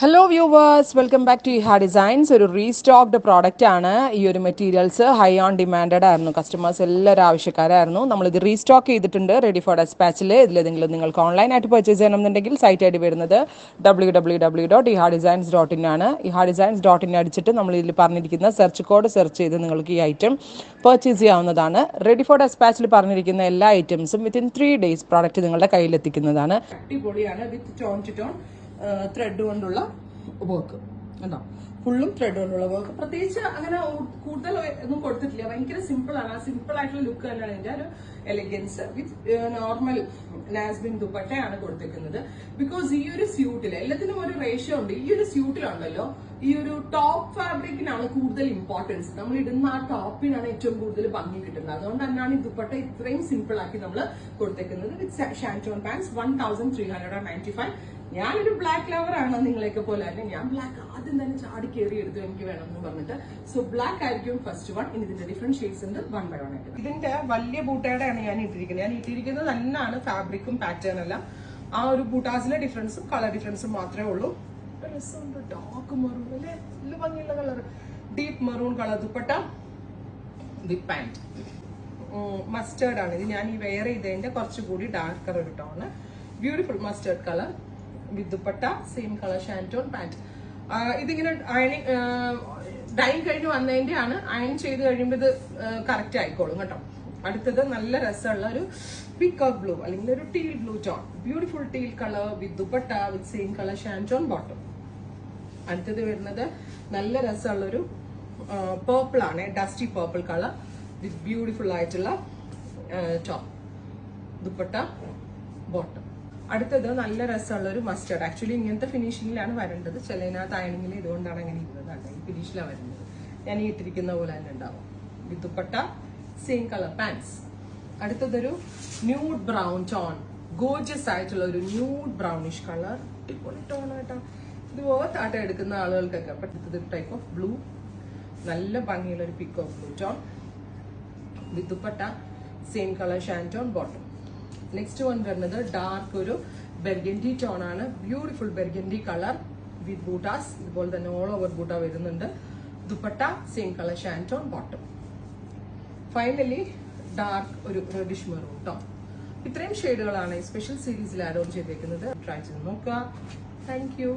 Hello viewers, welcome back to Iha Designs. ഒരു restocked product ആണ്. ഈ ഒരു മെറ്റീരിയൽസ് ഹൈ ഓൺ ഡിമാൻഡഡ് ആയിരുന്നു. കസ്റ്റമേഴ്സ് എല്ലാവരും ആവശ്യക്കാരായിരുന്നു. നമ്മളിത് റീസ്റ്റോക്ക് ചെയ്തിട്ടുണ്ട് റെഡി ഫോർ ഡെസ്പാച്ചിൽ. ഇതിലേതെങ്കിലും നിങ്ങൾക്ക് ഓൺലൈനായിട്ട് പർച്ചേസ് ചെയ്യണമെന്നുണ്ടെങ്കിൽ സൈറ്റ് ഐ ഡി വരുന്നത് www.ihadesigns.in ആണ്. ihadesigns.in അടിച്ചിട്ട് നമ്മൾ ഇതിൽ പറഞ്ഞിരിക്കുന്ന സെർച്ച് കോഡ് സെർച്ച് ചെയ്ത് നിങ്ങൾക്ക് ഈ ഐറ്റം പർച്ചേസ് ചെയ്യാവുന്നതാണ്. റെഡി ഫോർ ഡെസ്പാച്ചിൽ പറഞ്ഞിരിക്കുന്ന എല്ലാ ഐറ്റംസും വിത്തിൻ 3 days പ്രോഡക്റ്റ് നിങ്ങളുടെ കയ്യിലെത്തിക്കുന്നതാണ്. അടിപൊളിയാണ്. വിത്ത് ടോൺ ടു ടോൺ ത്രെഡ് കൊണ്ടുള്ള വർക്ക് കണ്ടോ, ഫുള്ളും ത്രെഡ് കൊണ്ടുള്ള വർക്ക്. പ്രത്യേകിച്ച് അങ്ങനെ കൂടുതൽ ഒന്നും കൊടുത്തിട്ടില്ല. ഭയങ്കര സിമ്പിൾ ആണ്. ആ സിമ്പിൾ ആയിട്ടുള്ള ലുക്ക് തന്നെയാണ് ഇതിന്റെ ഒരു എലിഗൻസ്. വിത്ത് നോർമൽ നാസ്ബിൻ ദുപ്പട്ടയാണ് കൊടുത്തിരിക്കുന്നത്. ബിക്കോസ് ഈ ഒരു സ്യൂട്ടിൽ എല്ലാത്തിനും ഒരു റേഷ്യോ ഉണ്ട്. ഈ ഒരു സ്യൂട്ടിലുണ്ടല്ലോ, ഈ ഒരു ടോപ്പ് ഫാബ്രിക്കിനാണ് കൂടുതൽ ഇമ്പോർട്ടൻസ്. നമ്മൾ ഇടുന്ന ആ ടോപ്പിനാണ് ഏറ്റവും കൂടുതൽ ഭംഗി കിട്ടുന്നത്. അതുകൊണ്ട് തന്നെയാണ് ഈ ദുപ്പട്ട ഇത്രയും സിമ്പിൾ ആക്കി നമ്മൾ കൊടുത്തേക്കുന്നത്. വിത്ത് ഷാൻറ്റോൺ പാൻസ് 1395. ഞാനൊരു ബ്ലാക്ക് ലവർ ആണ്, നിങ്ങളെയൊക്കെ പോലെ തന്നെ. ഞാൻ ബ്ലാക്ക് ആദ്യം തന്നെ ചാടി കയറി എടുത്തു, എനിക്ക് വേണം എന്ന് പറഞ്ഞിട്ട്. സോ ബ്ലാക്ക് ആയിരിക്കും ഫസ്റ്റ് വൺ. ഇനി ഇതിന്റെ ഡിഫറെന്റ് ഷെയ്ഡ്സ് ഉണ്ട്, 1 by 1 ആയിട്ട്. ഇതിന്റെ വലിയ ബൂട്ടയുടെയാണ് ഞാൻ ഇട്ടിരിക്കുന്നത്. ഞാൻ ഇട്ടിരിക്കുന്നത് തന്നെയാണ് ഫാബ്രിക്കും പാറ്റേൺ എല്ലാം. ആ ഒരു ബൂട്ടാസിലെ ഡിഫറൻസും കളർ ഡിഫറൻസും മാത്രമേ ഉള്ളൂ. രസമുണ്ട്. ഡാർക്ക് മെറൂൺ അല്ലേ, നല്ല ഭംഗിയുള്ള colour. Deep maroon colour dupatta with pant. Mustard ആണ് ഇത്. ഞാൻ ഈ വെയർ ചെയ്തതിന്റെ കുറച്ചുകൂടി ഡാർക്കർ ഒരു tone. Beautiful mustard colour with dupatta, same colour shantoon pant. ഇതിങ്ങനെ ഡൈൻ കഴിഞ്ഞ് വന്നതിന്റെ ആണ്. അയൺ ചെയ്ത് കഴിയുമ്പോൾ ഇത് കറക്റ്റ് ആയിക്കോളും കേട്ടോ. അടുത്തത് നല്ല രസമുള്ള ഒരു പീകോക്ക് ബ്ലൂ അല്ലെങ്കിൽ ഒരു teal blue tone. Beautiful teal colour with dupatta with same colour shantoon bottom. അടുത്തത് വരുന്നത് നല്ല രസമുള്ള ഒരു പേർപ്പിൾ ആണ്, ഡസ്റ്റി പേർപ്പിൾ കളർ വിത്ത് ബ്യൂട്ടിഫുൾ ആയിട്ടുള്ള ടോപ്പ്, ദുപ്പട്ട, ബോട്ടം. അടുത്തത് നല്ല രസമുള്ള ഒരു മസ്റ്റേർഡ്. ആക്ച്വലി ഇങ്ങനത്തെ ഫിനിഷിങ്ങിലാണ് വരേണ്ടത്. ചിലതിനകത്ത് അയണിങ്ങിൽ ഇതുകൊണ്ടാണ് അങ്ങനെ ഇരുന്നത്. ഈ ഫിനിഷിലാണ് വരുന്നത്. ഞാൻ ഈ ഇട്ടിരിക്കുന്ന പോലെ തന്നെ ഉണ്ടാവും. വിത്ത് ദുപ്പട്ട, സെയിം കളർ പാൻസ്. അടുത്തതൊരു ന്യൂഡ് ബ്രൗൺ ടോൺ, ഗോർജിയസ് ആയിട്ടുള്ള ഒരു ന്യൂഡ് ബ്രൗണിഷ് കളർ. അടിപൊളി ടോൺ ആയിട്ടാ. ഇത് ഓർത്താട്ടം എടുക്കുന്ന ആളുകൾക്കൊക്കെ. അടുത്തത് ടൈപ്പ് ഓഫ് ബ്ലൂ, നല്ല ഭംഗിയുള്ള ഒരു peacock blue tone with dupatta, same colour shantoon bottom. Next one വരുന്നത് ഡാർക്ക് ഒരു ബെർഗൻഡി ടോൺ ആണ്. Beautiful burgundy colour with butas. ഇതുപോലെ തന്നെ ഓൾ ഓവർ ബൂട്ട വരുന്നുണ്ട്. Dupatta, same colour shantoon bottom. Finally dark ഒരു റെഡിഷ് മെറൂൺ ടോൺ. ഇത്രയും ഷെയ്ഡുകളാണ് ഈ സ്പെഷ്യൽ സീരീസിൽ ആഡ് ഓൺ ചെയ്തേക്കുന്നത്. ട്രൈ ചെയ്ത് നോക്കുക. Thank you.